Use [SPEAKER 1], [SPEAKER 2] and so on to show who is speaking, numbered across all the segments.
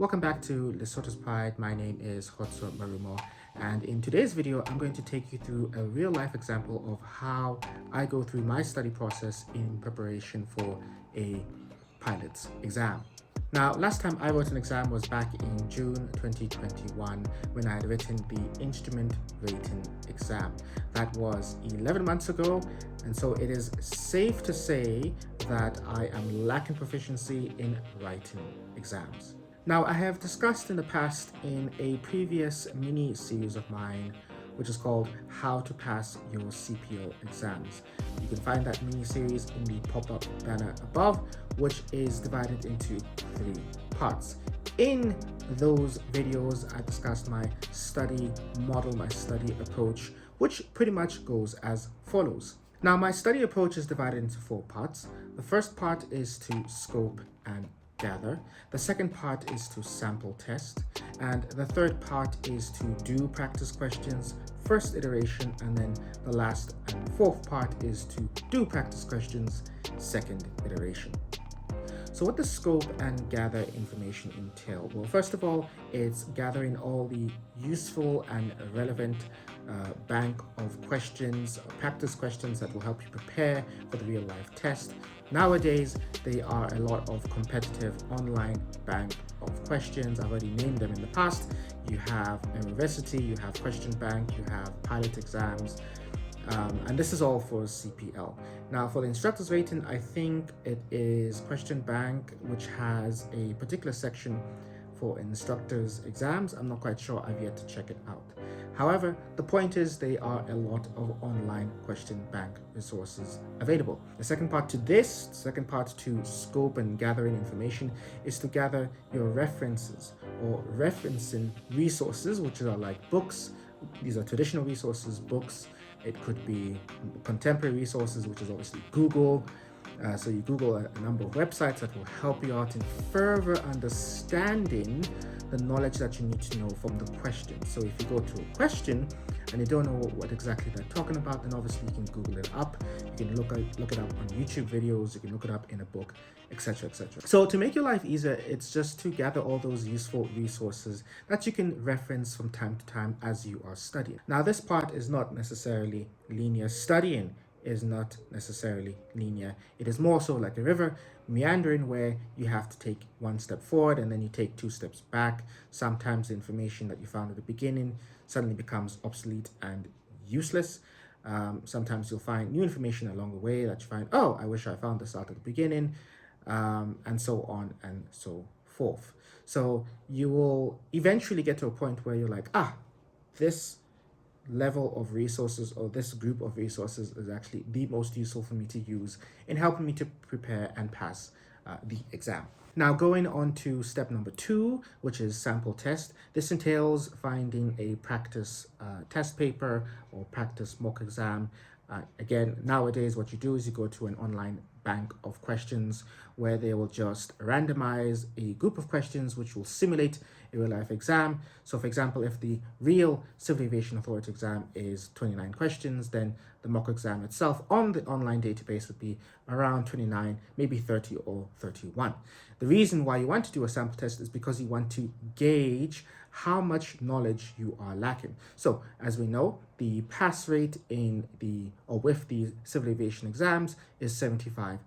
[SPEAKER 1] Welcome back to Lesoto's Pride. My name is Hotso Marumo, and in today's video I'm going to take you through a real life example of how I go through my study process in preparation for a pilot's exam. Now, last time I wrote an exam was back in June 2021 when I had written the instrument rating exam. That was 11 months ago, and so it is safe to say that I am lacking proficiency in writing exams. Now, I have discussed in the past in a previous mini series of mine, which is called How to Pass Your CPL Exams. You can find that mini series in the pop-up banner above, which is divided into 3 parts. In those videos, I discussed my study model, my study approach, which pretty much goes as follows. Now, my study approach is divided into 4 parts. The first part is to scope and gather. The second part is to sample test. And the third part is to do practice questions, first iteration, and then the last and fourth part is to do practice questions, second iteration. So what does scope and gather information entail? Well, first of all, it's gathering all the useful and relevant bank of questions, practice questions that will help you prepare for the real life test. Nowadays, there are a lot of competitive online bank of questions. I've already named them in the past. You have University, you have Question Bank, you have pilot exams, and this is all for CPL. Now, for the instructor's rating, I think it is Question Bank, which has a particular section for instructors' exams. I'm not quite sure, I've yet to check it out. However, the point is there are a lot of online question bank resources available. The second part to scope and gathering information is to gather your references or referencing resources, which are like books. These are traditional resources, books. It could be contemporary resources, which is obviously Google. So you Google a number of websites that will help you out in further understanding the knowledge that you need to know from the question. So if you go to a question and you don't know what exactly they're talking about, then obviously you can Google it up. You can look it up on YouTube videos. You can look it up in a book, etc., etc. So to make your life easier, it's just to gather all those useful resources that you can reference from time to time as you are studying. Now, this part is not necessarily linear. Studying is not necessarily linear. It is more so like a river meandering, where you have to take one step forward and then you take 2 steps back. Sometimes the information that you found at the beginning suddenly becomes obsolete and useless. Sometimes you'll find new information along the way that you find, oh, I wish I found this out at the beginning, and so on and so forth. So you will eventually get to a point where you're like, this level of resources or this group of resources is actually the most useful for me to use in helping me to prepare and pass the exam. Now, going on to step number 2, which is sample test. This entails finding a practice test paper or practice mock exam. Again, nowadays what you do is you go to an online bank of questions where they will just randomize a group of questions which will simulate a real life exam. So for example, if the real Civil Aviation Authority exam is 29 questions, then the mock exam itself on the online database would be around 29, maybe 30 or 31. The reason why you want to do a sample test is because you want to gauge how much knowledge you are lacking. So as we know, the pass rate with the civil aviation exams is 75%.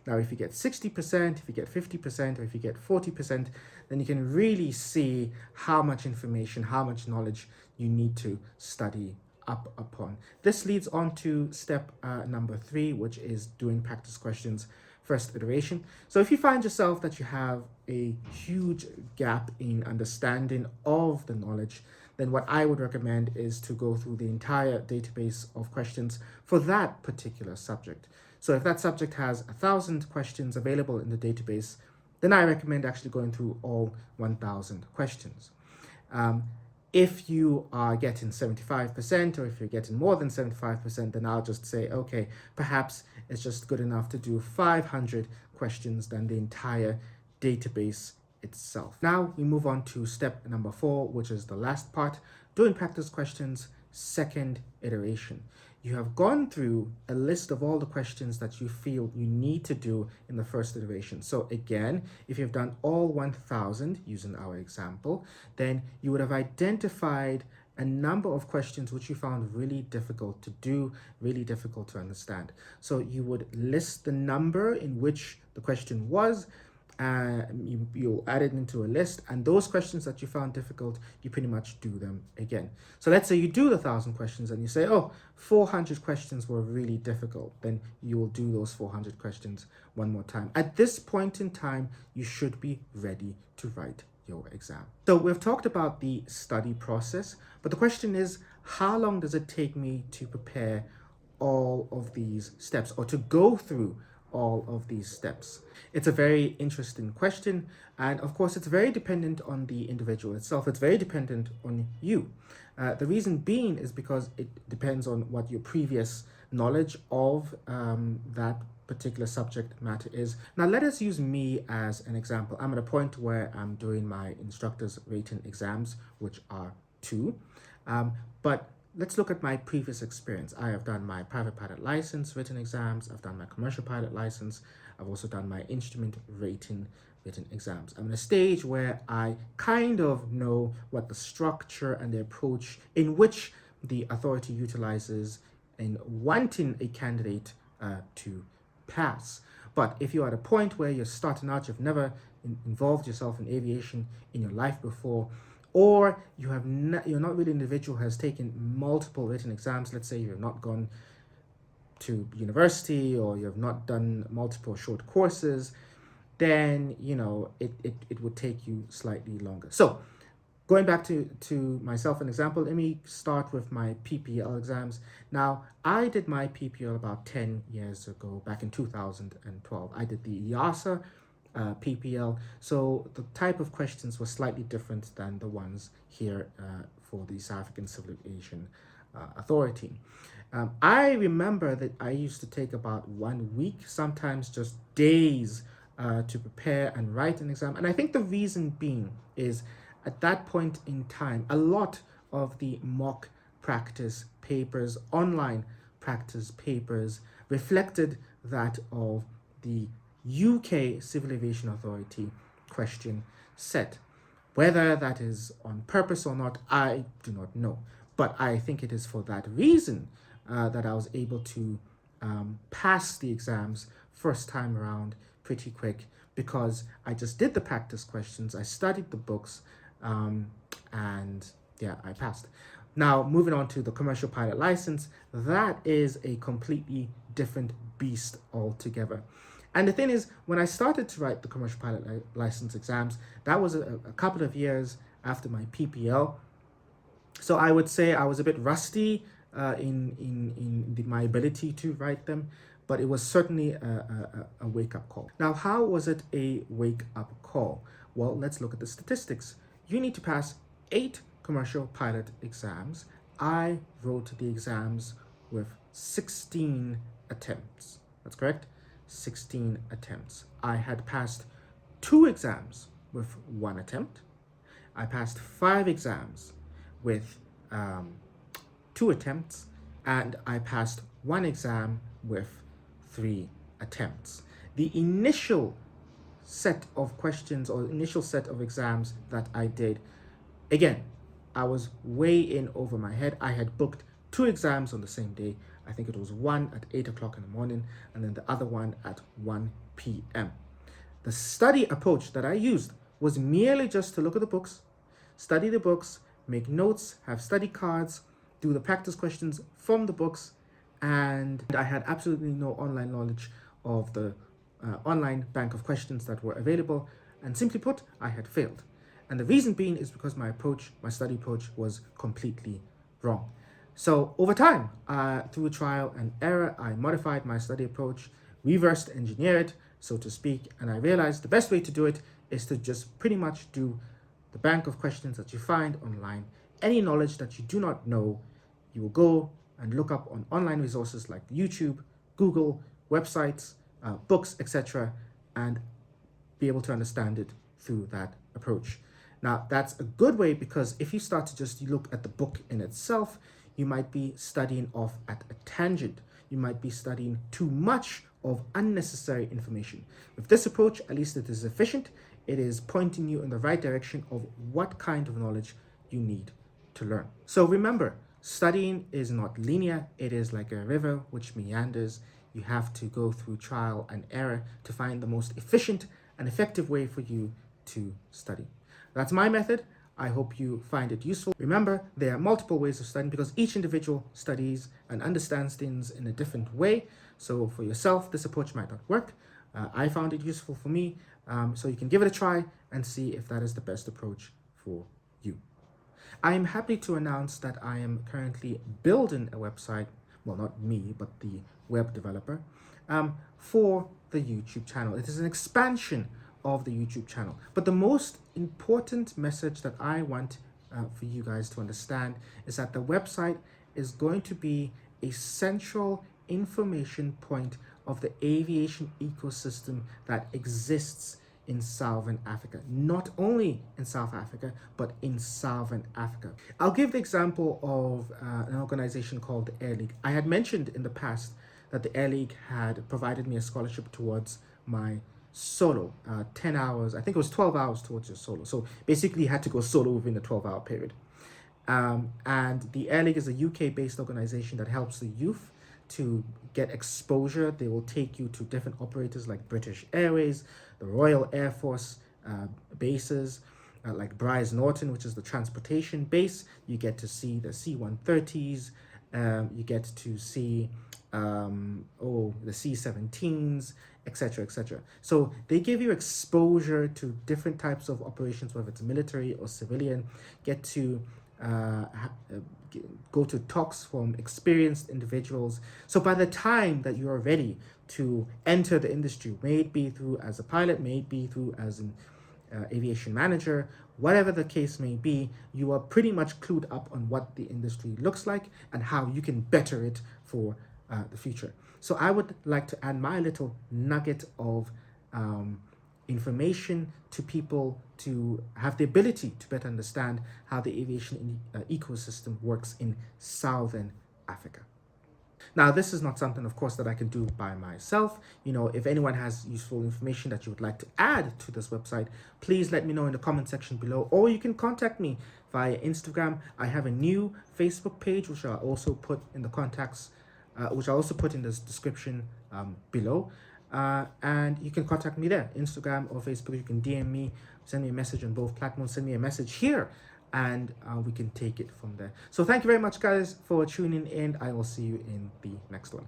[SPEAKER 1] Now, if you get 60%, if you get 50%, or if you get 40%, then you can really see how much information, how much knowledge you need to study up upon. This leads on to step number 3, which is doing practice questions, first iteration. So if you find yourself that you have a huge gap in understanding of the knowledge, then what I would recommend is to go through the entire database of questions for that particular subject. So if that subject has 1,000 questions available in the database, then I recommend actually going through all 1,000 questions. If you are getting 75%, or if you're getting more than 75%, then I'll just say, okay, perhaps it's just good enough to do 500 questions than the entire database itself. Now we move on to step number 4, which is the last part, doing practice questions, second iteration. you have gone through a list of all the questions that you feel you need to do in the first iteration. So again, if you've done all 1000 using our example, then you would have identified a number of questions which you found really difficult to do, really difficult to understand. So you would list the number in which the question was, you'll add it into a list, and those questions that you found difficult, you pretty much do them again. So let's say you do the 1000 questions and you say, oh, 400 questions were really difficult. Then you will do those 400 questions one more time. At this point in time, you should be ready to write your exam. So we've talked about the study process, but the question is, how long does it take me to prepare all of these steps, or to go through all of these steps? It's a very interesting question, and of course it's very dependent on the individual itself. It's very dependent on you. The reason being is because it depends on what your previous knowledge of that particular subject matter is. Now let us use me as an example. I'm at a point where I'm doing my instructor's written exams, which are 2, but let's look at my previous experience. I have done my private pilot license written exams. I've done my commercial pilot license. I've also done my instrument rating written exams. I'm in a stage where I kind of know what the structure and the approach in which the authority utilizes in wanting a candidate to pass. But if you're at a point where you're starting out, you've never involved yourself in aviation in your life before, or you're not really an individual who has taken multiple written exams, let's say you've not gone to university or you have not done multiple short courses, then it would take you slightly longer. So going back to myself an example, let me start with my PPL exams. Now, I did my PPL about 10 years ago, back in 2012. I did the EASA PPL, so the type of questions were slightly different than the ones here for the South African Civil Aviation Authority. I remember that I used to take about 1 week, sometimes just days, to prepare and write an exam. And I think the reason being is, at that point in time, a lot of the mock practice papers, online practice papers, reflected that of the UK Civil Aviation Authority question set. Whether that is on purpose or not, I do not know. But I think it is for that reason that I was able to pass the exams first time around pretty quick, because I just did the practice questions, I studied the books, and yeah, I passed. Now, moving on to the commercial pilot license, that is a completely different beast altogether. And the thing is, when I started to write the commercial pilot license exams, that was a couple of years after my PPL. So I would say I was a bit rusty in my ability to write them, but it was certainly a wake-up call. Now, how was it a wake-up call? Well, let's look at the statistics. You need to pass 8 commercial pilot exams. I wrote the exams with 16 attempts. That's correct, 16 attempts. I had passed 2 exams with 1 attempt. I passed 5 exams with 2 attempts, and I passed 1 exam with 3 attempts. The initial set of questions or initial set of exams that I did, again, I was way in over my head. I had booked 2 exams on the same day. I think it was one at 8 o'clock in the morning and then the other one at 1 p.m. The study approach that I used was merely just to look at the books, study the books, make notes, have study cards, do the practice questions from the books, and I had absolutely no online knowledge of the online bank of questions that were available, and simply put, I had failed. And the reason being is because my study approach was completely wrong. So over time, through trial and error, I modified my study approach, reversed engineered, so to speak, and I realized the best way to do it is to just pretty much do the bank of questions that you find online. Any knowledge that you do not know, you will go and look up on online resources like YouTube, Google, websites, books, etc., and be able to understand it through that approach. Now, that's a good way, because if you start to just look at the book in itself, You might be studying off at a tangent. You might be studying too much of unnecessary information. With this approach, at least it is efficient. It is pointing you in the right direction of what kind of knowledge you need to learn. So remember, studying is not linear. It is like a river which meanders. You have to go through trial and error to find the most efficient and effective way for you to study. That's my method. I hope you find it useful. Remember, there are multiple ways of studying because each individual studies and understands things in a different way. So for yourself, this approach might not work. I found it useful for me. So you can give it a try and see if that is the best approach for you. I am happy to announce that I am currently building a website, well, not me, but the web developer, for the YouTube channel. It is an expansion of the YouTube channel. But the most important message that I want for you guys to understand is that the website is going to be a central information point of the aviation ecosystem that exists in Southern Africa. Not only in South Africa, but in Southern Africa. I'll give the example of an organization called the Air League. I had mentioned in the past that the Air League had provided me a scholarship towards my solo, 10 hours, I think it was 12 hours towards your solo. So basically you had to go solo within a 12-hour period. And the Air League is a UK-based organization that helps the youth to get exposure. They will take you to different operators like British Airways, the Royal Air Force bases, like Bryce Norton, which is the transportation base. You get to see the C-130s, you get to see the C-17s, etc., etc. So they give you exposure to different types of operations, whether it's military or civilian. Get to go to talks from experienced individuals. So by the time that you are ready to enter the industry, may it be through as a pilot, may it be through as an aviation manager, whatever the case may be, you are pretty much clued up on what the industry looks like and how you can better it for the future. So I would like to add my little nugget of information to people to have the ability to better understand how the aviation ecosystem works in Southern Africa. Now, this is not something, of course, that I can do by myself. You know, if anyone has useful information that you would like to add to this website, please let me know in the comment section below, or you can contact me via Instagram. I have a new Facebook page, which I'll also put in the contacts, which I'll also put in the description below. And you can contact me there, Instagram or Facebook. You can DM me, send me a message on both platforms, send me a message here, and we can take it from there. So thank you very much, guys, for tuning in. I will see you in the next one.